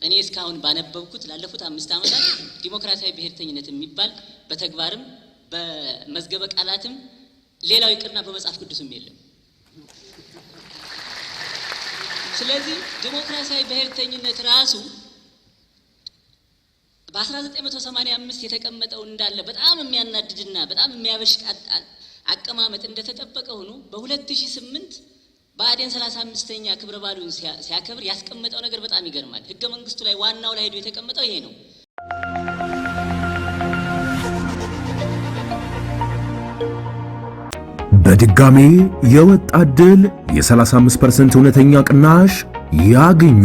እኔ እስካሁን ባነበብኩት ላለፉት 5 ዓመታት ዲሞክራሲያዊ ብሔርተኝነት የሚባል በተግባርም በመዝገበ ቃላትም ሌላው ይቅርና በመጽሐፍ ቅዱስም የለም። ስለዚህ ዲሞክራሲያዊ ብሔርተኝነት ራሱ በ1985 የተቀመጠው እንዳለ በጣም የሚያናድድና በጣም የሚያበሽቅ አቀማመጥ እንደተጠበቀ ሆኖ በ2008 በአዴን 35ኛ ክብረ በዓሉን ሲያከብር ያስቀመጠው ነገር በጣም ይገርማል። ህገ መንግስቱ ላይ ዋናው ላይ ሄዶ የተቀመጠው ይሄ ነው። በድጋሜ የወጣት ድል የ35% እውነተኛ ቅናሽ ያግኙ።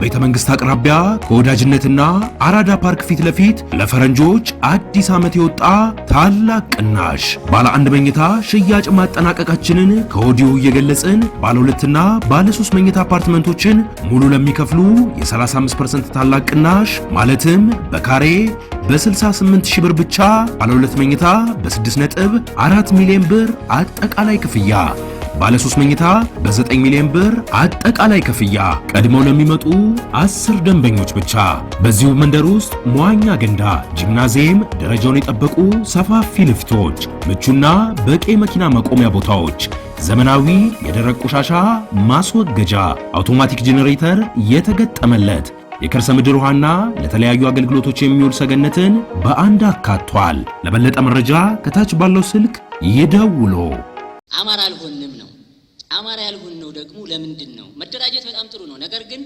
ቤተ መንግስት አቅራቢያ ከወዳጅነትና አራዳ ፓርክ ፊት ለፊት ለፈረንጆች አዲስ ዓመት የወጣ ታላቅ ቅናሽ ባለ 1 መኝታ ሽያጭ ማጠናቀቃችንን ከወዲሁ እየገለጽን ባለ 2ና ባለ 3 መኝታ አፓርትመንቶችን ሙሉ ለሚከፍሉ የ35% ታላቅ ቅናሽ ማለትም በካሬ በ68,000 ብር ብቻ ባለ 2 መኝታ በ6.4 ሚሊዮን ብር አጠቃላይ ክፍያ ባለ 3 መኝታ በ9 ሚሊዮን ብር አጠቃላይ ክፍያ ቀድመው ለሚመጡ 10 ደንበኞች ብቻ። በዚሁ መንደር ውስጥ መዋኛ ገንዳ፣ ጂምናዚየም፣ ደረጃውን የጠበቁ ሰፋፊ ልፍቶች፣ ምቹና በቂ መኪና መቆሚያ ቦታዎች፣ ዘመናዊ የደረቅ ቆሻሻ ማስወገጃ፣ አውቶማቲክ ጄኔሬተር የተገጠመለት የከርሰ ምድር ውሃና ለተለያዩ አገልግሎቶች የሚውል ሰገነትን በአንድ አካቷል። ለበለጠ መረጃ ከታች ባለው ስልክ ይደውሉ። አማራ አልሆንም ነው። አማራ ያልሆነው ደግሞ ለምንድን ነው? መደራጀት በጣም ጥሩ ነው። ነገር ግን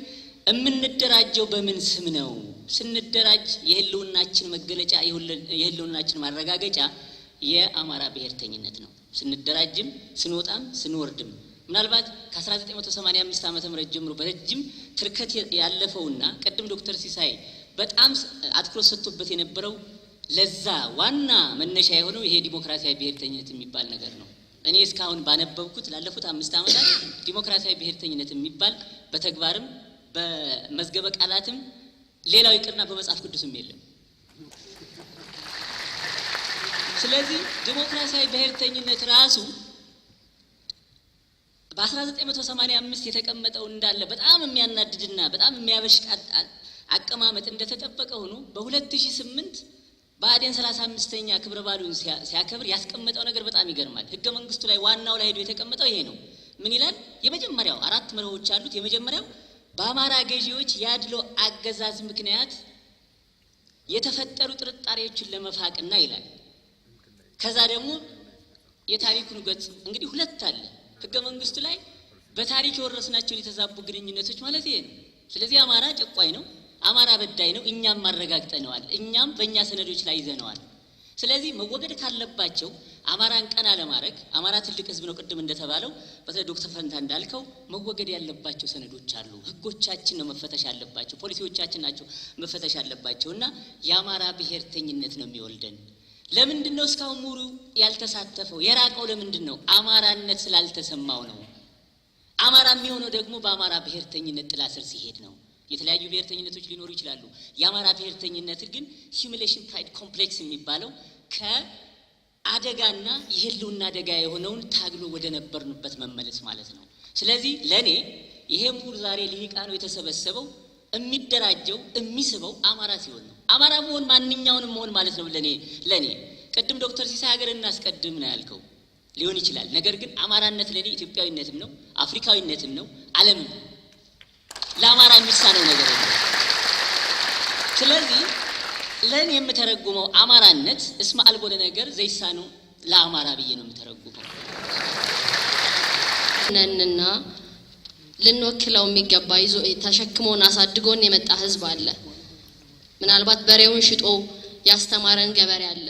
እምንደራጀው በምን ስም ነው? ስንደራጅ የህልውናችን መገለጫ የህልውናችን ማረጋገጫ የአማራ ብሔርተኝነት ነው። ስንደራጅም ስንወጣም ስንወርድም ምናልባት ከ1985 ዓመተ ምህረት ጀምሮ በረጅም ትርከት ያለፈውና ቀደም ዶክተር ሲሳይ በጣም አትኩሮት ሰጥቶበት የነበረው ለዛ ዋና መነሻ የሆነው ይሄ ዲሞክራሲያዊ ብሔርተኝነት የሚባል ነገር ነው። እኔ እስካሁን ባነበብኩት ላለፉት 5 ዓመታት ዲሞክራሲያዊ ብሔርተኝነት የሚባል በተግባርም በመዝገበ ቃላትም ሌላው ይቅርና በመጽሐፍ ቅዱስም የለም። ስለዚህ ዲሞክራሲያዊ ብሔርተኝነት ራሱ በ1985 የተቀመጠው እንዳለ በጣም የሚያናድድና በጣም የሚያበሽቅ አቀማመጥ እንደተጠበቀ ሆኖ በ2008 በአዴን 35ኛ ክብረ በዓሉን ሲያከብር ያስቀመጠው ነገር በጣም ይገርማል። ህገ መንግስቱ ላይ ዋናው ላይ ሄዶ የተቀመጠው ይሄ ነው። ምን ይላል? የመጀመሪያው 4 መርሆች አሉት። የመጀመሪያው በአማራ ገዢዎች ያድሎ አገዛዝ ምክንያት የተፈጠሩ ጥርጣሬዎችን ለመፋቅና ይላል። ከዛ ደግሞ የታሪኩን ገጽ እንግዲህ 2 አለ ህገ መንግስቱ ላይ በታሪክ የወረስናቸውን የተዛቡ ግንኙነቶች ማለት ይሄ ነው። ስለዚህ አማራ ጨቋይ ነው፣ አማራ በዳይ ነው። እኛም ማረጋግጠነዋል፣ እኛም በእኛ ሰነዶች ላይ ይዘነዋል። ስለዚህ መወገድ ካለባቸው አማራን ቀና ለማድረግ አማራ ትልቅ ህዝብ ነው። ቅድም እንደተባለው በተለይ ዶክተር ፈንታ እንዳልከው መወገድ ያለባቸው ሰነዶች አሉ። ህጎቻችን ነው መፈተሽ ያለባቸው፣ ፖሊሲዎቻችን ናቸው መፈተሽ ያለባቸው እና የአማራ ብሔርተኝነት ነው የሚወልደን። ለምንድን ነው እስካሁን ሙሉ ያልተሳተፈው የራቀው? ለምንድን ነው? አማራነት ስላልተሰማው ነው። አማራ የሚሆነው ደግሞ በአማራ ብሔርተኝነት ጥላ ስር ሲሄድ ነው። የተለያዩ ብሔርተኝነቶች ሊኖሩ ይችላሉ። የአማራ ብሔርተኝነት ግን ሂዩሚሌሽን ፕራይድ ኮምፕሌክስ የሚባለው ከአደጋና የህልውና አደጋ የሆነውን ታግሎ ወደ ነበርንበት መመለስ ማለት ነው። ስለዚህ ለኔ ይሄ ምሁር ዛሬ ልሂቃኑ የተሰበሰበው የሚደራጀው የሚስበው አማራ ሲሆን ነው። አማራ መሆን ማንኛውንም መሆን ማለት ነው። ለኔ ቅድም ዶክተር ሲሳይ ሀገር እናስቀድም ነው ያልከው ሊሆን ይችላል። ነገር ግን አማራነት ለኔ ኢትዮጵያዊነትም ነው፣ አፍሪካዊነትም ነው፣ ዓለምም ነው። ለአማራ የሚሳነው ነገር የለም። ስለዚህ ለኔ የምተረጉመው አማራነት እስመ አልቦ ነገር ዘይሳነው ለአማራ ብዬ ነው የምተረጉመው። ነንና ልንወክለው የሚገባ ይዞ ተሸክሞን አሳድጎን የመጣ ህዝብ አለ። ምናልባት በሬውን ሽጦ ያስተማረን ገበሬ አለ።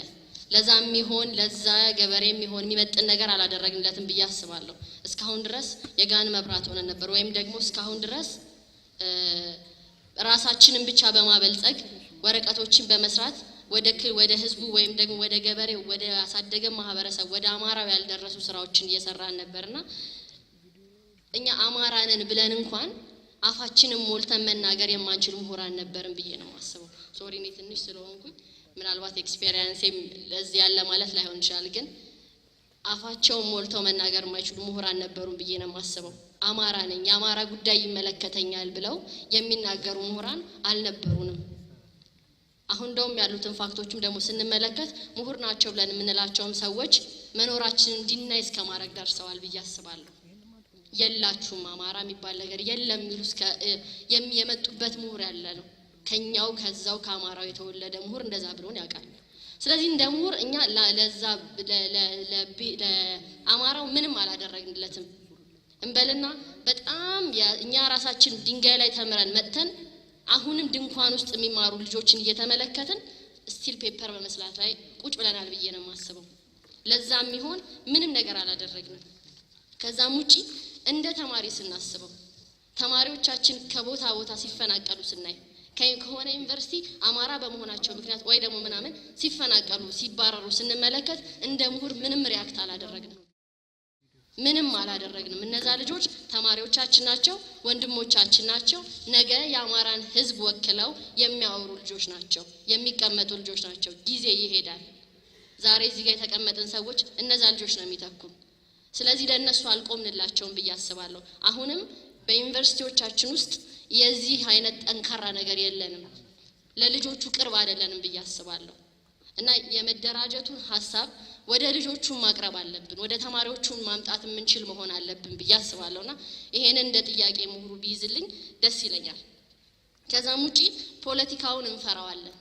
ለዛም ይሆን ለዛ ገበሬ የሚሆን የሚመጥን ነገር አላደረግንለትም ብዬ አስባለሁ። እስካሁን ድረስ የጋን መብራት ሆነን ነበር። ወይም ደግሞ እስካሁን ድረስ ራሳችንን ብቻ በማበልጸግ ወረቀቶችን በመስራት ወደ ህዝቡ ወይም ደግሞ ወደ ገበሬው ወደ አሳደገ ማህበረሰብ ወደ አማራው ያልደረሱ ስራዎችን እየሰራን ነበርና እኛ አማራንን ብለን እንኳን አፋችንን ሞልተን መናገር የማንችል ምሁራን ነበርን ብዬ ነው የማስበው። ሶሪ እኔ ትንሽ ስለሆንኩኝ ምናልባት ኤክስፒሪየንስም ለዚህ ያለ ማለት ላይሆን ይችላል፣ ግን አፋቸውን ሞልተው መናገር የማይችሉ ምሁራን ነበሩን ብዬ ነው የማስበው። አማራ ነኝ የአማራ ጉዳይ ይመለከተኛል ብለው የሚናገሩ ምሁራን አልነበሩንም። አሁን እንደውም ያሉትን ፋክቶችም ደግሞ ስንመለከት ምሁር ናቸው ብለን የምንላቸውም ሰዎች መኖራችንን እንዲናይ እስከማድረግ ደርሰዋል ብዬ አስባለሁ። የላችሁም አማራ የሚባል ነገር የለም የሚሉ የመጡበት ምሁር ያለ ነው። ከኛው ከዛው ከአማራው የተወለደ ምሁር እንደዛ ብሎን ያውቃል። ስለዚህ እንደ ምሁር እኛ ለዛ ለአማራው ምንም አላደረግንለትም እንበልና በጣም እኛ ራሳችን ድንጋይ ላይ ተምረን መጥተን አሁንም ድንኳን ውስጥ የሚማሩ ልጆችን እየተመለከትን ስቲል ፔፐር በመስላት ላይ ቁጭ ብለናል ብዬ ነው የማስበው። ለዛም ይሆን ምንም ነገር አላደረግንም። ከዛም ውጪ እንደ ተማሪ ስናስበው ተማሪዎቻችን ከቦታ ቦታ ሲፈናቀሉ ስናይ ከሆነ ዩኒቨርሲቲ አማራ በመሆናቸው ምክንያት ወይ ደግሞ ምናምን ሲፈናቀሉ ሲባረሩ ስንመለከት እንደ ምሁር ምንም ሪያክት አላደረግንም። ምንም አላደረግንም። እነዛ ልጆች ተማሪዎቻችን ናቸው፣ ወንድሞቻችን ናቸው። ነገ የአማራን ሕዝብ ወክለው የሚያወሩ ልጆች ናቸው፣ የሚቀመጡ ልጆች ናቸው። ጊዜ ይሄዳል። ዛሬ እዚህ ጋር የተቀመጥን ሰዎች እነዛ ልጆች ነው የሚተኩን። ስለዚህ ለእነሱ አልቆምንላቸውም ብዬ አስባለሁ። አሁንም በዩኒቨርሲቲዎቻችን ውስጥ የዚህ አይነት ጠንካራ ነገር የለንም፣ ለልጆቹ ቅርብ አይደለንም ብዬ አስባለሁ። እና የመደራጀቱን ሐሳብ ወደ ልጆቹ ማቅረብ አለብን፣ ወደ ተማሪዎቹ ማምጣት የምንችል መሆን አለብን ብዬ አስባለሁና ይሄንን እንደ ጥያቄ ምሁሩ ቢይዝልኝ ደስ ይለኛል። ከዛም ውጪ ፖለቲካውን እንፈራዋለን፣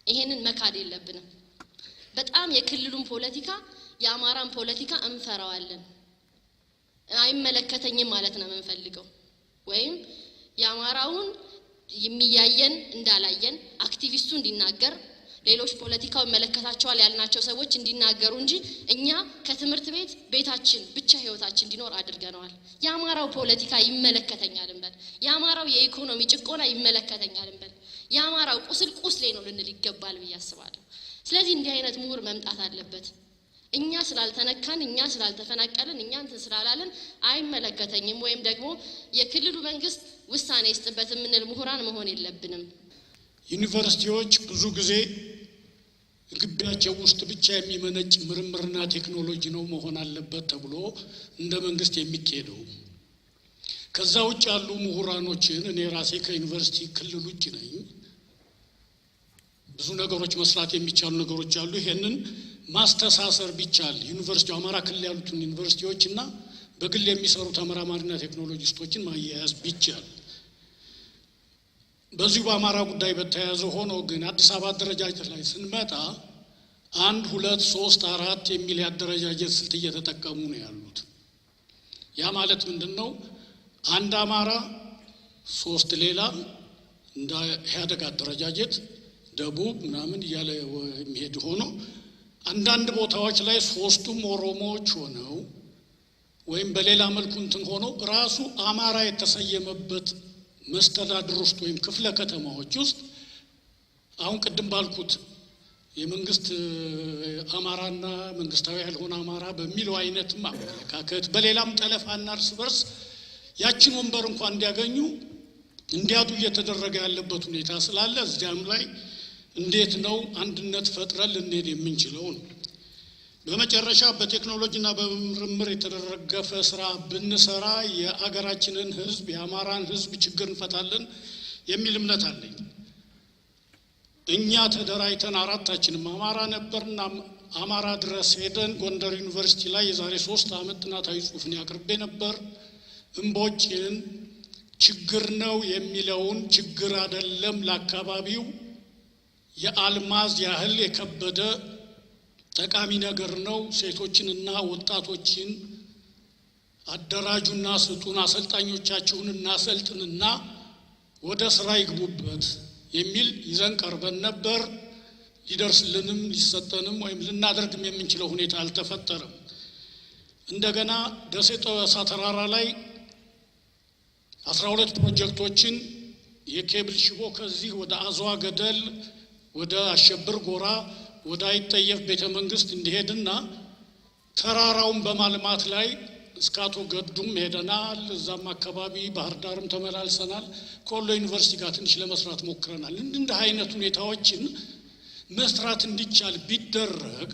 ይሄንን መካድ የለብንም። በጣም የክልሉን ፖለቲካ የአማራን ፖለቲካ እንፈራዋለን። አይመለከተኝም ማለት ነው የምንፈልገው፣ ወይም የአማራውን የሚያየን እንዳላየን አክቲቪስቱ እንዲናገር ሌሎች ፖለቲካው ይመለከታቸዋል ያልናቸው ሰዎች እንዲናገሩ እንጂ እኛ ከትምህርት ቤት ቤታችን ብቻ ህይወታችን እንዲኖር አድርገናል። የአማራው ፖለቲካ ይመለከተኛል እንበል፣ የአማራው የኢኮኖሚ ጭቆና ይመለከተኛል እንበል፣ የአማራው ቁስል ቁስሌ ነው ልንል ይገባል ብዬ አስባለሁ። ስለዚህ እንዲህ አይነት ምሁር መምጣት አለበት። እኛ ስላልተነካን፣ እኛ ስላልተፈናቀልን፣ እኛ እንትን ስላላለን አይመለከተኝም ወይም ደግሞ የክልሉ መንግስት ውሳኔ ይስጥበት የምንል ምሁራን መሆን የለብንም። ዩኒቨርሲቲዎች ብዙ ጊዜ ግቢያቸው ውስጥ ብቻ የሚመነጭ ምርምርና ቴክኖሎጂ ነው መሆን አለበት ተብሎ እንደ መንግስት የሚካሄደው። ከዛ ውጭ ያሉ ምሁራኖችን እኔ ራሴ ከዩኒቨርሲቲ ክልል ውጭ ነኝ። ብዙ ነገሮች መስራት የሚቻሉ ነገሮች አሉ። ይሄንን ማስተሳሰር ቢቻል ዩኒቨርሲቲው አማራ ክልል ያሉትን ዩኒቨርሲቲዎች እና በግል የሚሰሩ ተመራማሪና ቴክኖሎጂስቶችን ማያያዝ ቢቻል። በዚሁ በአማራ ጉዳይ በተያያዘ ሆኖ ግን አዲስ አበባ አደረጃጀት ላይ ስንመጣ 1 2 3 4 የሚል የአደረጃጀት ስልት እየተጠቀሙ ነው ያሉት። ያ ማለት ምንድነው? አንድ አማራ 3 ሌላ እንደ ኢህአዴግ አደረጃጀት ደቡብ ምናምን እያለ የሚሄድ ሆኖ አንዳንድ ቦታዎች ላይ 3ቱም ኦሮሞዎች ሆነው ወይም በሌላ መልኩ እንትን ሆኖ ራሱ አማራ የተሰየመበት መስተዳድር ውስጥ ወይም ክፍለ ከተማዎች ውስጥ አሁን ቅድም ባልኩት የመንግስት አማራና መንግስታዊ ያልሆነ አማራ በሚለው አይነትም አመለካከት በሌላም ጠለፋና እርስ በርስ ያችን ወንበር እንኳን እንዲያገኙ እንዲያጡ እየተደረገ ያለበት ሁኔታ ስላለ እዚያም ላይ እንዴት ነው አንድነት ፈጥረን ልንሄድ የምንችለው? በመጨረሻ በቴክኖሎጂና በምርምር የተደረገፈ ስራ ብንሰራ የአገራችንን ህዝብ የአማራን ህዝብ ችግር እንፈታለን የሚል እምነት አለኝ። እኛ ተደራጅተን አራታችንም አማራ ነበርና አማራ ድረስ ሄደን ጎንደር ዩኒቨርሲቲ ላይ የዛሬ 3 ዓመት ጥናታዊ ጽሑፍን ያቀርቤ ነበር። እምቦጭን ችግር ነው የሚለውን ችግር አይደለም ለአካባቢው የአልማዝ ያህል የከበደ ጠቃሚ ነገር ነው። ሴቶችንና ወጣቶችን አደራጁና ስጡን፣ አሰልጣኞቻችሁን እናሰልጥንና ወደ ስራ ይግቡበት የሚል ይዘን ቀርበን ነበር። ሊደርስልንም ሊሰጠንም ወይም ልናደርግም የምንችለው ሁኔታ አልተፈጠረም። እንደገና ደሴ ጦሳ ተራራ ላይ 12 ፕሮጀክቶችን የኬብል ሽቦ ከዚህ ወደ አዝዋ ገደል ወደ አሸብር ጎራ ወደ አይጠየፍ ቤተ መንግስት እንዲሄድና ተራራውን በማልማት ላይ እስከ አቶ ገዱም ሄደናል። እዛም አካባቢ ባህር ዳርም ተመላልሰናል። ከወሎ ዩኒቨርሲቲ ጋር ትንሽ ለመስራት ሞክረናል። እንዲህ አይነት ሁኔታዎችን መስራት እንዲቻል ቢደረግ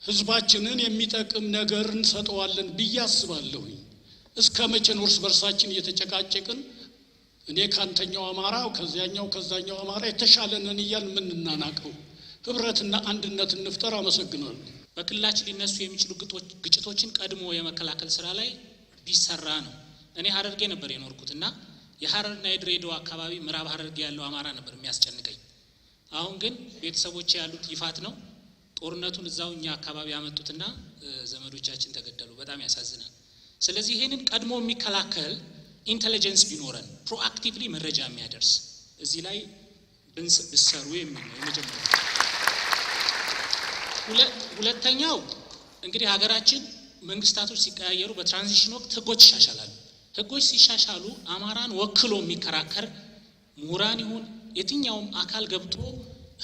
ህዝባችንን የሚጠቅም ነገር እንሰጠዋለን ብዬ አስባለሁ። እስከ መቼ ነው እርስ በርሳችን እየተጨቃጨቅን እኔ ካንተኛው አማራ ከዛኛው አማራ የተሻለ ነን እያልን የምንናናቀው? ህብረትና አንድነት እንፍጠር። አመሰግናለሁ። በክልላችን ሊነሱ የሚችሉ ግጭቶችን ቀድሞ የመከላከል ስራ ላይ ቢሰራ ነው። እኔ ሐረርጌ ነበር የኖርኩትና የሐረርና የድሬዳዋ አካባቢ ምዕራብ ሐረርጌ ያለው አማራ ነበር የሚያስጨንቀኝ። አሁን ግን ቤተሰቦች ያሉት ይፋት ነው። ጦርነቱን እዛው እኛ አካባቢ ያመጡትና ዘመዶቻችን ተገደሉ። በጣም ያሳዝናል። ስለዚህ ይሄንን ቀድሞ የሚከላከል ኢንተለጀንስ ቢኖረን ፕሮአክቲቭሊ መረጃ የሚያደርስ እዚህ ላይ ብንሰሩ የሚል ነው የመጀመሪያው። ሁለተኛው እንግዲህ ሀገራችን መንግስታቶች ሲቀያየሩ በትራንዚሽን ወቅት ህጎች ይሻሻላሉ። ህጎች ሲሻሻሉ አማራን ወክሎ የሚከራከር ምሁራን ይሁን የትኛውም አካል ገብቶ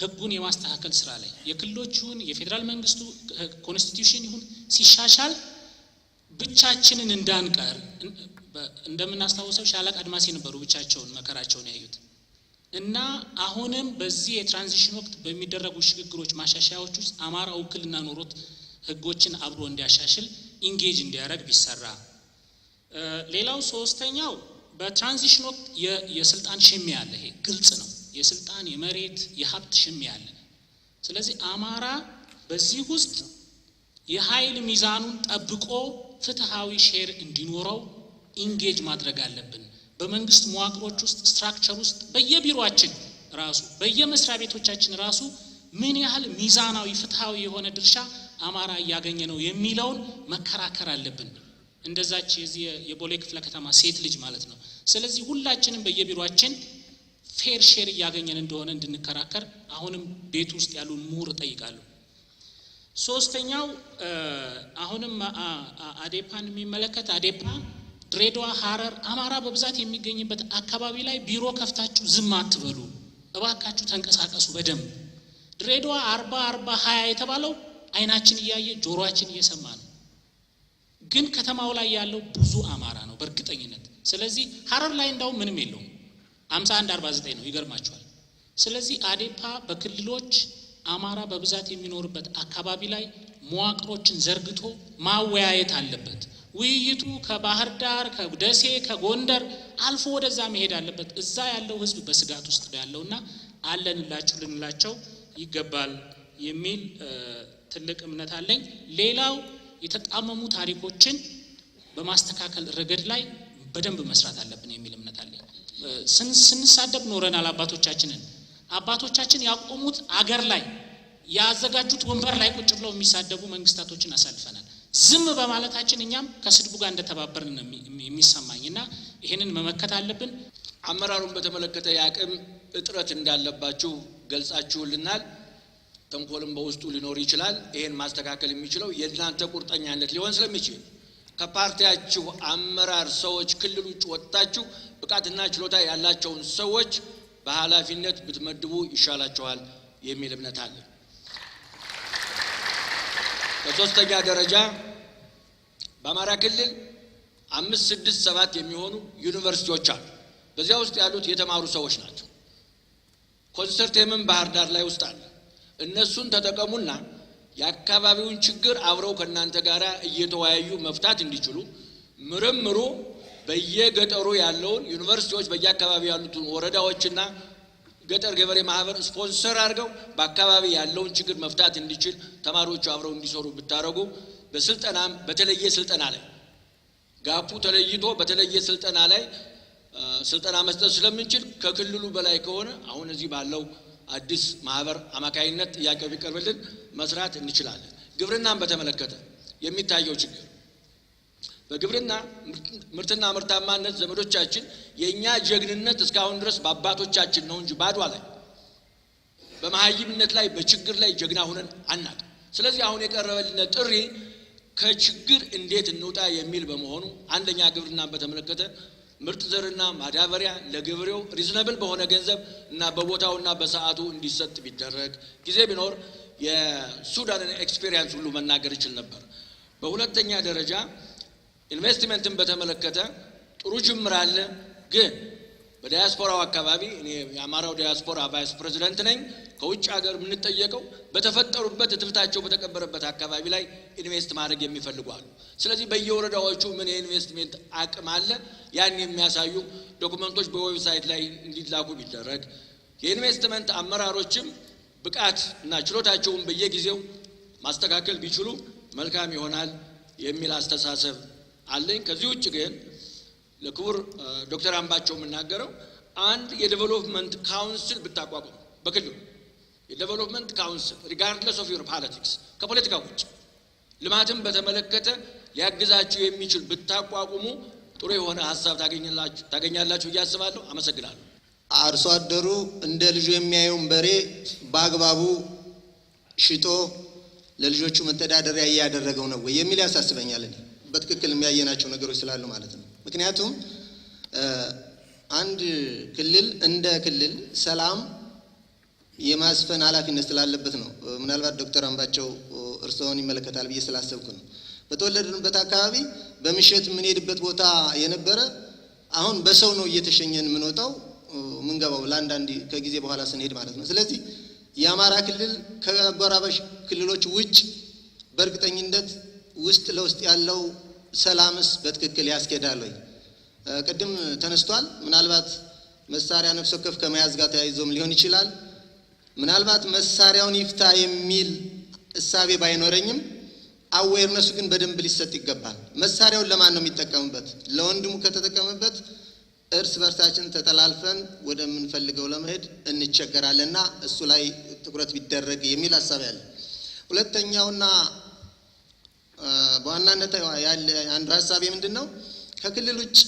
ህጉን የማስተካከል ስራ ላይ የክልሎች ይሁን የፌዴራል መንግስቱ ኮንስቲቲዩሽን ይሁን ሲሻሻል ብቻችንን እንዳንቀር እንደምናስታውሰው ሻለቃ አድማሴ ነበሩ ብቻቸውን መከራቸውን ያዩት እና አሁንም በዚህ የትራንዚሽን ወቅት በሚደረጉ ሽግግሮች ማሻሻያዎች ውስጥ አማራ ውክልና ኖሮት ህጎችን አብሮ እንዲያሻሽል ኢንጌጅ እንዲያደርግ ቢሰራ። ሌላው ሶስተኛው በትራንዚሽን ወቅት የስልጣን ሽሚያ አለ። ይሄ ግልጽ ነው። የስልጣን የመሬት የሀብት ሽሚያ አለ። ስለዚህ አማራ በዚህ ውስጥ የኃይል ሚዛኑን ጠብቆ ፍትሃዊ ሼር እንዲኖረው ኢንጌጅ ማድረግ አለብን። በመንግስት መዋቅሮች ውስጥ ስትራክቸር ውስጥ በየቢሮአችን ራሱ በየመስሪያ ቤቶቻችን ራሱ ምን ያህል ሚዛናዊ ፍትሃዊ የሆነ ድርሻ አማራ እያገኘ ነው የሚለውን መከራከር አለብን። እንደዛች የዚህ የቦሌ ክፍለ ከተማ ሴት ልጅ ማለት ነው። ስለዚህ ሁላችንም በየቢሮአችን ፌር ሼር እያገኘን እንደሆነ እንድንከራከር አሁንም ቤት ውስጥ ያሉ ምሁር ጠይቃለሁ። ሶስተኛው አሁንም አዴፓን የሚመለከት አዴፓ ድሬዳዋ፣ ሐረር አማራ በብዛት የሚገኝበት አካባቢ ላይ ቢሮ ከፍታችሁ ዝም አትበሉ፣ እባካችሁ ተንቀሳቀሱ በደንብ። ድሬዳዋ 40-20 የተባለው አይናችን እያየ ጆሮአችን እየሰማ ነው። ግን ከተማው ላይ ያለው ብዙ አማራ ነው በእርግጠኝነት። ስለዚህ ሐረር ላይ እንዳው ምንም የለውም 51-49 ነው። ይገርማችኋል። ስለዚህ አዴፓ በክልሎች አማራ በብዛት የሚኖርበት አካባቢ ላይ መዋቅሮችን ዘርግቶ ማወያየት አለበት። ውይይቱ ከባህር ዳር፣ ከደሴ፣ ከጎንደር አልፎ ወደዛ መሄድ አለበት። እዛ ያለው ህዝብ በስጋት ውስጥ ነው ያለውና አለንላችሁ ልንላቸው ይገባል የሚል ትልቅ እምነት አለኝ። ሌላው የተጣመሙ ታሪኮችን በማስተካከል ረገድ ላይ በደንብ መስራት አለብን የሚል እምነት አለኝ። ስንሳደብ ኖረናል። አባቶቻችን ያቆሙት አገር ላይ ያዘጋጁት ወንበር ላይ ቁጭ ብለው የሚሳደቡ መንግስታቶችን አሳልፈናል። ዝም በማለታችን እኛም ከስድቡ ጋር እንደተባበርን የሚሰማኝና ይሄንን መመከት አለብን። አመራሩን በተመለከተ የአቅም እጥረት እንዳለባችሁ ገልጻችሁልናል። ተንኮልም በውስጡ ሊኖር ይችላል። ይሄን ማስተካከል የሚችለው የእናንተ ቁርጠኛነት ሊሆን ስለሚችል ከፓርቲያችሁ አመራር ሰዎች ክልል ውጭ ወጣችሁ ብቃትና ችሎታ ያላቸውን ሰዎች በኃላፊነት ብትመድቡ ይሻላችኋል የሚል እምነት አለ። በሶስተኛ ደረጃ በአማራ ክልል 5፣ 6፣ 7 የሚሆኑ ዩኒቨርሲቲዎች አሉ። በዚያ ውስጥ ያሉት የተማሩ ሰዎች ናቸው። ኮንሰርቴምም ባህር ዳር ላይ ውስጥ አለ። እነሱን ተጠቀሙና የአካባቢውን ችግር አብረው ከእናንተ ጋር እየተወያዩ መፍታት እንዲችሉ ምርምሩ በየገጠሩ ያለውን ዩኒቨርሲቲዎች በየአካባቢው ያሉትን ወረዳዎችና ገጠር ገበሬ ማህበር ስፖንሰር አድርገው በአካባቢ ያለውን ችግር መፍታት እንዲችል ተማሪዎቹ አብረው እንዲሰሩ ብታረጉ በስልጠናም በተለየ ስልጠና ላይ ጋፑ ተለይቶ በተለየ ስልጠና ላይ ስልጠና መስጠት ስለምንችል ከክልሉ በላይ ከሆነ አሁን እዚህ ባለው አዲስ ማህበር አማካይነት ጥያቄው ቢቀርብልን መስራት እንችላለን። ግብርናን በተመለከተ የሚታየው ችግር በግብርና ምርትና ምርታማነት ዘመዶቻችን የኛ ጀግንነት እስካሁን ድረስ በአባቶቻችን ነው እንጂ ባድዋ ላይ በመሃይምነት ላይ በችግር ላይ ጀግና ሆነን አናውቅም። ስለዚህ አሁን የቀረበልን ጥሪ ከችግር እንዴት እንውጣ የሚል በመሆኑ አንደኛ ግብርናን በተመለከተ ምርጥ ዘርና ማዳበሪያ ለገበሬው ሪዝነብል በሆነ ገንዘብ እና በቦታውና በሰዓቱ እንዲሰጥ ቢደረግ ጊዜ ቢኖር የሱዳንን ኤክስፔሪየንስ ሁሉ መናገር ይችል ነበር። በሁለተኛ ደረጃ ኢንቨስትመንትን በተመለከተ ጥሩ ጅምር አለ፣ ግን በዲያስፖራው አካባቢ እኔ የአማራው ዲያስፖራ ቫይስ ፕሬዚደንት ነኝ። ከውጭ ሀገር የምንጠየቀው በተፈጠሩበት እትብታቸው በተቀበረበት አካባቢ ላይ ኢንቨስት ማድረግ የሚፈልጉ አሉ። ስለዚህ በየወረዳዎቹ ምን የኢንቨስትመንት አቅም አለ ያን የሚያሳዩ ዶክመንቶች በዌብሳይት ላይ እንዲላኩ ቢደረግ፣ የኢንቨስትመንት አመራሮችም ብቃት እና ችሎታቸውን በየጊዜው ማስተካከል ቢችሉ መልካም ይሆናል የሚል አስተሳሰብ አለኝ። ከዚህ ውጭ ግን ለክቡር ዶክተር አምባቸው የምናገረው አንድ የዴቨሎፕመንት ካውንስል ብታቋቁሙ በክልሉ የዴቨሎፕመንት ካውንስል ሪጋርድለስ ኦፍ ዩር ፖለቲክስ ከፖለቲካ ውጭ ልማትን በተመለከተ ሊያግዛችሁ የሚችል ብታቋቁሙ ጥሩ የሆነ ሀሳብ ታገኛላችሁ ብዬ አስባለሁ። አመሰግናለሁ። አርሶ አደሩ እንደ ልጁ የሚያየውን በሬ በአግባቡ ሽጦ ለልጆቹ መተዳደሪያ እያደረገው ነው ወይ የሚል ያሳስበኛል። እኔ በትክክል የሚያየናቸው ነገሮች ስላሉ ማለት ነው። ምክንያቱም አንድ ክልል እንደ ክልል ሰላም የማስፈን ኃላፊነት ስላለበት ነው። ምናልባት ዶክተር አምባቸው እርስዎን ይመለከታል ብዬ ስላሰብኩ ነው። በተወለድንበት አካባቢ በምሽት የምንሄድበት ቦታ የነበረ አሁን በሰው ነው እየተሸኘን የምንወጣው ምንገባው ለአንዳንድ ከጊዜ በኋላ ስንሄድ ማለት ነው። ስለዚህ የአማራ ክልል ከአጎራባሽ ክልሎች ውጭ በእርግጠኝነት ውስጥ ለውስጥ ያለው ሰላምስ በትክክል ያስኬዳል ወይ? ቅድም ተነስቷል። ምናልባት መሳሪያ ነፍስ ወከፍ ከመያዝ ጋር ተያይዞም ሊሆን ይችላል። ምናልባት መሳሪያውን ይፍታ የሚል እሳቤ ባይኖረኝም አዌርነሱ ግን በደንብ ሊሰጥ ይገባል። መሳሪያውን ለማን ነው የሚጠቀምበት? ለወንድሙ ከተጠቀመበት እርስ በርሳችን ተጠላልፈን ወደምንፈልገው ለመሄድ እንቸገራለንና እሱ ላይ ትኩረት ቢደረግ የሚል ሐሳብ ያለ። ሁለተኛውና በዋናነት ያለ አንዱ ሐሳብ ምንድነው? ከክልል ውጭ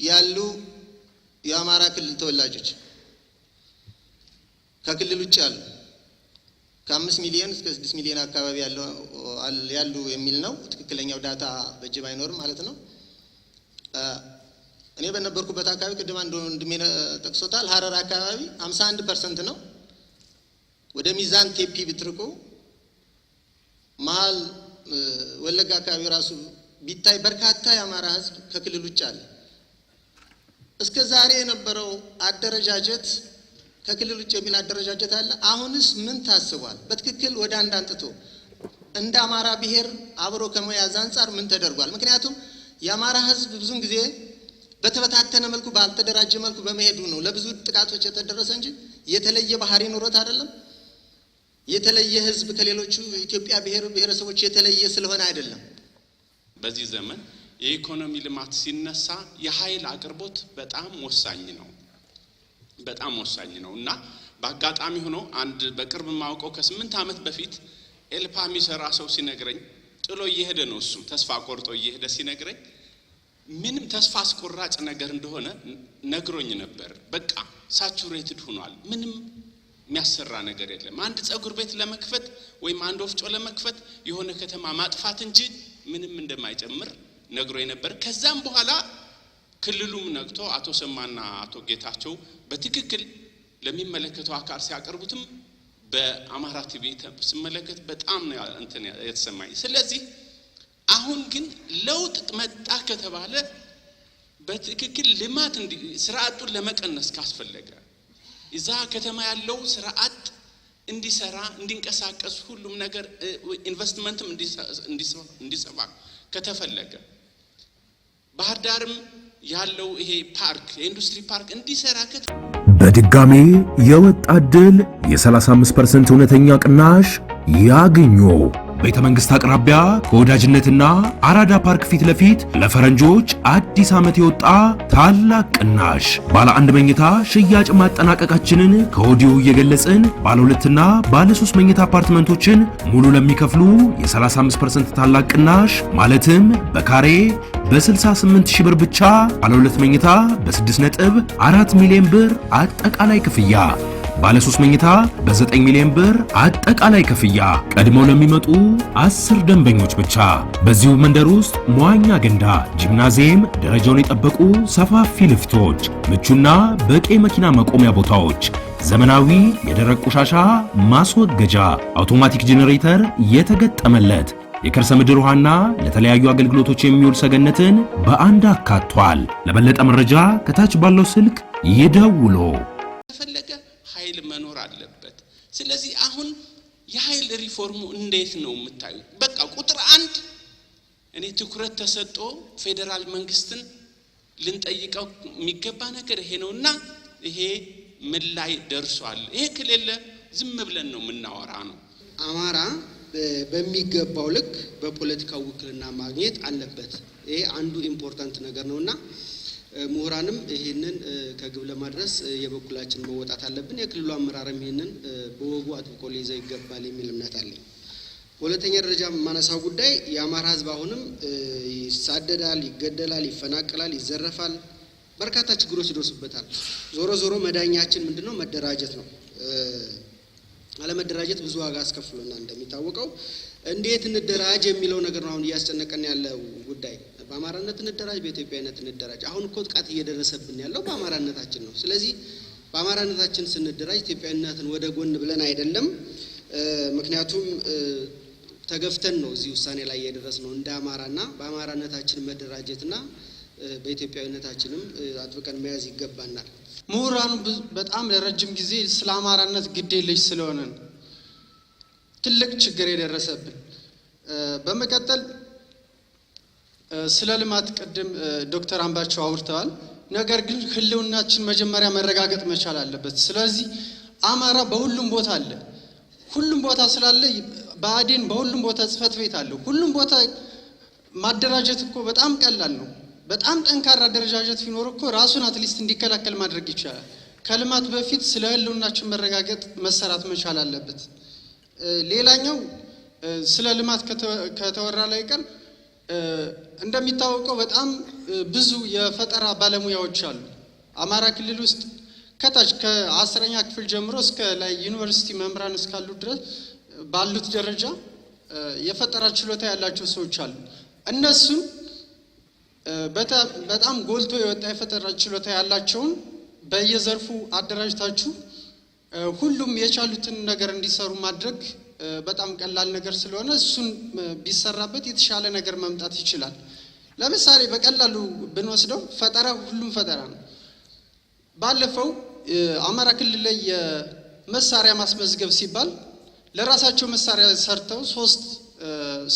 ያሉ የአማራ ክልል ተወላጆች ከክልል ውጭ ያሉ ከ5 ሚሊዮን እስከ 6 ሚሊዮን አካባቢ ያሉ የሚል ነው። ትክክለኛው ዳታ በእጅ ባይኖርም ማለት ነው። እኔ በነበርኩበት አካባቢ ቅድም አንዱ ወንድሜ ጠቅሶታል። ሀረር አካባቢ 51% ነው። ወደ ሚዛን ቴፒ ብትርቁ መሀል ወለጋ አካባቢ ራሱ ቢታይ በርካታ የአማራ ሕዝብ ከክልል ውጭ አለ። እስከ ዛሬ የነበረው አደረጃጀት ከክልል ውጭ የሚል አደረጃጀት አለ። አሁንስ ምን ታስቧል? በትክክል ወደ አንድ አንጥቶ እንደ አማራ ብሔር አብሮ ከመያዝ አንጻር ምን ተደርጓል? ምክንያቱም የአማራ ሕዝብ ብዙን ጊዜ በተበታተነ መልኩ ባልተደራጀ መልኩ በመሄዱ ነው ለብዙ ጥቃቶች የተደረሰ እንጂ የተለየ ባህሪ ኑሮት አይደለም። የተለየ ሕዝብ ከሌሎቹ ኢትዮጵያ ብሔረሰቦች የተለየ ስለሆነ አይደለም። በዚህ ዘመን የኢኮኖሚ ልማት ሲነሳ የኃይል አቅርቦት በጣም ወሳኝ ነው እና በአጋጣሚ ሆኖ አንድ በቅርብ ማውቀው ከ8 ዓመት በፊት ኤልፓ የሚሰራ ሰው ሲነግረኝ ጥሎ እየሄደ ነው። እሱም ተስፋ ቆርጦ እየሄደ ሲነግረኝ ምንም ተስፋ አስቆራጭ ነገር እንደሆነ ነግሮኝ ነበር። በቃ ሳቹሬትድ ሆኗል። ምንም የሚያሰራ ነገር የለም። አንድ ጸጉር ቤት ለመክፈት ወይም አንድ ወፍጮ ለመክፈት የሆነ ከተማ ማጥፋት እንጂ ምንም እንደማይጨምር ነግሮኝ ነበር። ከዛም በኋላ ክልሉም ነቅቶ አቶ ሰማና አቶ ጌታቸው በትክክል ለሚመለከተው አካል ሲያቀርቡትም በአማራ ቲቪ ስመለከት በጣም ነው እንትን የተሰማኝ። ስለዚህ አሁን ግን ለውጥ መጣ ከተባለ በትክክል ልማት ስርዓቱን ለመቀነስ ካስፈለገ እዛ ከተማ ያለው ስርዓት እንዲሰራ እንዲንቀሳቀስ ሁሉም ነገር ኢንቨስትመንትም እንዲሰፋ ከተፈለገ ባህር ዳርም ያለው ይሄ ፓርክ የኢንዱስትሪ ፓርክ እንዲሰራ በድጋሜ የወጣት ድል የ35% እውነተኛ ቅናሽ ያግኙ። ቤተ መንግስት አቅራቢያ ከወዳጅነትና አራዳ ፓርክ ፊት ለፊት ለፈረንጆች አዲስ ዓመት የወጣ ታላቅ ቅናሽ ባለ 1 መኝታ ሽያጭ ማጠናቀቃችንን ከወዲሁ እየገለጽን ባለ 2ና ባለ 3 መኝታ አፓርትመንቶችን ሙሉ ለሚከፍሉ የ35% ታላቅ ቅናሽ ማለትም በካሬ በ68 ሺህ ብር ብቻ ባለ 2 መኝታ በ6.4 ሚሊዮን ብር አጠቃላይ ክፍያ ባለ 3 መኝታ በ9 ሚሊዮን ብር አጠቃላይ ክፍያ ቀድመው ለሚመጡ 10 ደንበኞች ብቻ። በዚሁ መንደር ውስጥ መዋኛ ገንዳ፣ ጂምናዚየም፣ ደረጃውን የጠበቁ ሰፋፊ ልፍቶች፣ ምቹና በቂ መኪና መቆሚያ ቦታዎች፣ ዘመናዊ የደረቅ ቆሻሻ ማስወገጃ፣ አውቶማቲክ ጄኔሬተር የተገጠመለት የከርሰ ምድር ውሃና ለተለያዩ አገልግሎቶች የሚውል ሰገነትን በአንድ አካቷል። ለበለጠ መረጃ ከታች ባለው ስልክ ይደውሉ። ተፈለገ ኃይል መኖር አለበት። ስለዚህ አሁን የኃይል ሪፎርሙ እንዴት ነው የምታዩ? በቃ ቁጥር 1 እኔ ትኩረት ተሰጥቶ ፌደራል መንግስትን ልንጠይቀው የሚገባ ነገር ይሄ ነውና ይሄ ምን ላይ ደርሷል? ይሄ ከሌለ ዝም ብለን ነው የምናወራ ነው። አማራ በሚገባው ልክ በፖለቲካው ውክልና ማግኘት አለበት። ይሄ አንዱ ኢምፖርታንት ነገር ነውና ምሁራንም ይሄንን ከግብ ለማድረስ የበኩላችን መወጣት አለብን። የክልሉ አመራርም ይሄንን በወጉ አጥብቆ ሊይዘው ይገባል የሚል እምነት አለኝ። በሁለተኛ ደረጃ ማነሳው ጉዳይ የአማራ ህዝብ አሁንም ይሳደዳል፣ ይገደላል፣ ይፈናቀላል፣ ይዘረፋል፣ በርካታ ችግሮች ይደርሱበታል። ዞሮ ዞሮ መዳኛችን ምንድነው? መደራጀት ነው። አለመደራጀት ብዙ ዋጋ አስከፍሎናል። እንደሚታወቀው እንዴት እንደራጅ የሚለው ነገር ነው አሁን እያስጨነቀን ያለው ጉዳይ። በአማራነት እንደራጅ፣ በኢትዮጵያዊነት እንደራጅ። አሁን እኮ ጥቃት እየደረሰብን ያለው በአማራነታችን ነው። ስለዚህ በአማራነታችን ስንደራጅ ኢትዮጵያዊነትን ወደ ጎን ብለን አይደለም። ምክንያቱም ተገፍተን ነው እዚህ ውሳኔ ላይ የደረስነው እንደ አማራና በአማራነታችን መደራጀትና በኢትዮጵያዊነታችንም አጥብቀን መያዝ ይገባናል። ምሁራኑ በጣም ለረጅም ጊዜ ስለ አማራነት ግዴለሽ ስለሆነ ትልቅ ችግር የደረሰብን። በመቀጠል ስለ ልማት ቅድም ዶክተር አምባቸው አውርተዋል። ነገር ግን ህልውናችን መጀመሪያ መረጋገጥ መቻል አለበት። ስለዚህ አማራ በሁሉም ቦታ አለ። ሁሉም ቦታ ስላለ ብአዴን በሁሉም ቦታ ጽህፈት ቤት አለው። ሁሉም ቦታ ማደራጀት እኮ በጣም ቀላል ነው። በጣም ጠንካራ አደረጃጀት ቢኖር እኮ ራሱን አትሊስት እንዲከላከል ማድረግ ይቻላል። ከልማት በፊት ስለ ህልውናችን መረጋገጥ መሰራት መቻል አለበት። ሌላኛው ስለ ልማት ከተወራ ላይ ቀር እንደሚታወቀው በጣም ብዙ የፈጠራ ባለሙያዎች አሉ አማራ ክልል ውስጥ ከታች ከ10ኛ ክፍል ጀምሮ እስከ ላይ ዩኒቨርሲቲ መምህራን እስካሉ ድረስ ባሉት ደረጃ የፈጠራ ችሎታ ያላቸው ሰዎች አሉ። እነሱም በጣም ጎልቶ የወጣ የፈጠራ ችሎታ ያላቸውን በየዘርፉ አደራጅታችሁ ሁሉም የቻሉትን ነገር እንዲሰሩ ማድረግ በጣም ቀላል ነገር ስለሆነ እሱን ቢሰራበት የተሻለ ነገር መምጣት ይችላል። ለምሳሌ በቀላሉ ብንወስደው ፈጠራ ሁሉም ፈጠራ ነው። ባለፈው አማራ ክልል ላይ የመሳሪያ ማስመዝገብ ሲባል ለራሳቸው መሳሪያ ሰርተው 3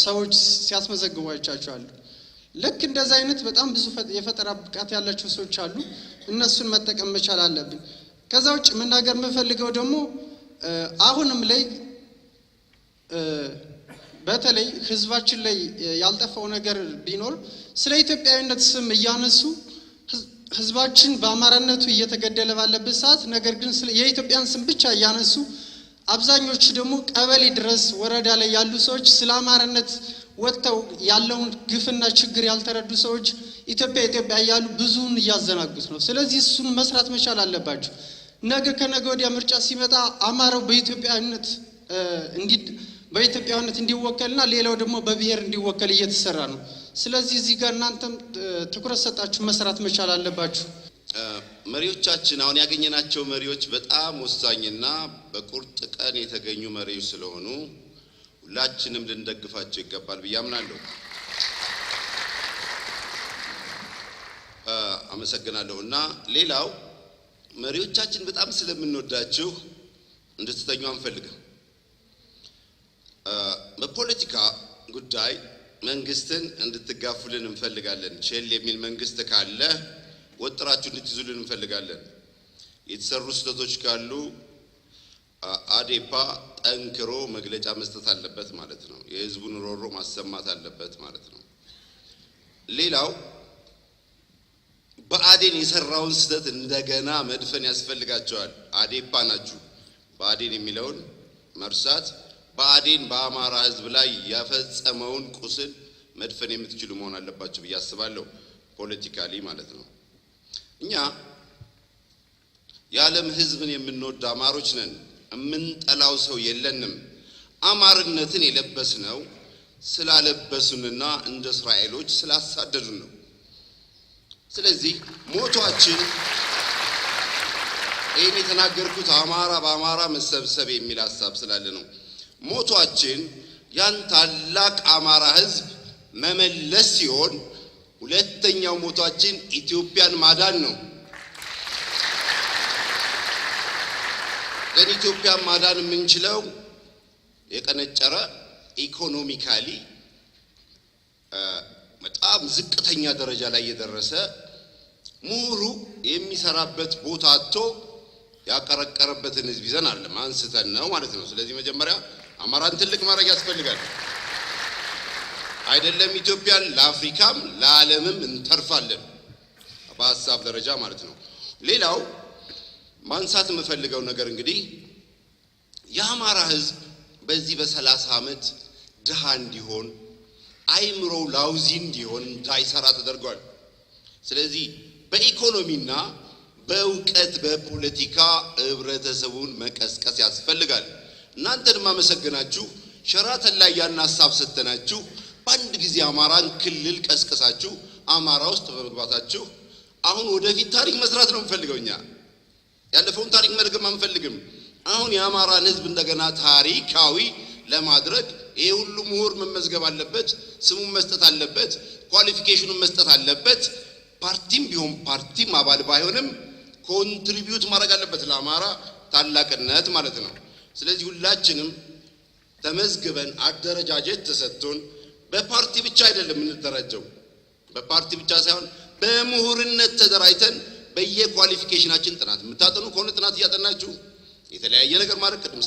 ሰዎች ሲያስመዘግቡ አይቻቸዋል። ልክ እንደዛ አይነት በጣም ብዙ የፈጠራ ብቃት ያላቸው ሰዎች አሉ። እነሱን መጠቀም መቻል አለብን። ከዛ ውጭ መናገር የምፈልገው ደግሞ አሁንም ላይ በተለይ ህዝባችን ላይ ያልጠፋው ነገር ቢኖር ስለ ኢትዮጵያዊነት ስም እያነሱ ህዝባችን በአማራነቱ እየተገደለ ባለበት ሰዓት ነገር ግን የኢትዮጵያን ስም ብቻ እያነሱ አብዛኞቹ ደግሞ ቀበሌ ድረስ ወረዳ ላይ ያሉ ሰዎች ስለ አማራነት ወጥተው ያለውን ግፍና ችግር ያልተረዱ ሰዎች ኢትዮጵያ እያሉ ብዙውን እያዘናጉት ነው። ስለዚህ እሱን መስራት መቻል አለባቸው። ነገ ከነገ ወዲያ ምርጫ ሲመጣ አማራው በኢትዮጵያዊነት እንዲወከልና ሌላው ደግሞ በብሔር እንዲወከል እየተሰራ ነው። ስለዚህ እዚህ ጋር እናንተም ትኩረት ሰጣችሁ መስራት መቻል አለባችሁ። መሪዎቻችን አሁን ያገኘናቸው መሪዎች በጣም ወሳኝና በቁርጥ ቀን የተገኙ መሪዎች ስለሆኑ ሁላችንም ልንደግፋቸው ይገባል ብዬ አምናለሁ። አመሰግናለሁና ሌላው መሪዎቻችን በጣም ስለምንወዳችሁ እንድትተኙ አንፈልግም። በፖለቲካ ጉዳይ መንግስትን እንድትጋፉልን እንፈልጋለን። ቸል የሚል መንግስት ካለ ወጥራችሁ እንድትይዙልን እንፈልጋለን። የተሰሩ ስህተቶች ካሉ አዴፓ ጠንክሮ መግለጫ መስጠት አለበት ማለት ነው። የህዝቡን ሮሮ ማሰማት አለበት ማለት ነው። ሌላው ብአዴን የሰራውን ስህተት እንደገና መድፈን ያስፈልጋቸዋል። አዴፓ ናችሁ። ብአዴን የሚለውን መርሳት ብአዴን በአማራ ህዝብ ላይ ያፈጸመውን ቁስል መድፈን የምትችሉ መሆን አለባችሁ ብዬ አስባለሁ። ፖለቲካሊ ማለት ነው። እኛ የዓለም ህዝብን የምንወድ አማሮች ነን። የምንጠላው ሰው የለንም። አማርነትን የለበስነው ስላለበሱንና እንደ እስራኤሎች ስላሳደዱን ነው። ስለዚህ ሞቷችን ይህን የተናገርኩት አማራ በአማራ መሰብሰብ የሚል ሀሳብ ስላለ ነው። ሞቷችን ያን ታላቅ አማራ ህዝብ መመለስ ሲሆን ሁለተኛው ሞቷችን ኢትዮጵያን ማዳን ነው። ግን ኢትዮጵያ ማዳን የምንችለው የቀነጨረ ኢኮኖሚካሊ በጣም ዝቅተኛ ደረጃ ላይ የደረሰ ምሁሩ የሚሰራበት ቦታ አጥቶ ያቀረቀረበትን ህዝብ ይዘን አይደለም አንስተን ነው ማለት ነው። ስለዚህ መጀመሪያ አማራን ትልቅ ማድረግ ያስፈልጋል። አይደለም ኢትዮጵያን ለአፍሪካም ለዓለምም እንተርፋለን በሀሳብ ደረጃ ማለት ነው። ሌላው ማንሳት የምፈልገው ነገር እንግዲህ የአማራ ህዝብ በዚህ በ30 ዓመት ድሃ እንዲሆን አይምሮው ላውዚ እንዲሆን እንዳይሰራ ተደርጓል። ስለዚህ በኢኮኖሚና በእውቀት በፖለቲካ ህብረተሰቡን መቀስቀስ ያስፈልጋል። እናንተን ማመሰግናችሁ ሸራተን ላይ ያን ሐሳብ ሰጥተናችሁ በአንድ ጊዜ አማራን ክልል ቀስቀሳችሁ አማራ ውስጥ በመግባታችሁ አሁን ወደፊት ታሪክ መስራት ነው የምፈልገውኛ። ያለፈውን ታሪክ መድገም አንፈልግም። አሁን የአማራን ህዝብ እንደገና ታሪካዊ ለማድረግ ይሄ ሁሉ ምሁር መመዝገብ አለበት፣ ስሙን መስጠት አለበት፣ ኳሊፊኬሽኑን መስጠት አለበት። ፓርቲም ቢሆን ፓርቲም አባል ባይሆንም ኮንትሪቢዩት ማድረግ አለበት ለአማራ ታላቅነት ማለት ነው። ስለዚህ ሁላችንም ተመዝግበን አደረጃጀት ተሰጥቶን በፓርቲ ብቻ አይደለም የምንደራጀው፣ በፓርቲ ብቻ ሳይሆን በምሁርነት ተደራጅተን በየኳሊፊኬሽናችን ጥናት የምታጠኑ ከሆነ ጥናት እያጠናችሁ የተለያየ ነገር ማድረግ ቅድም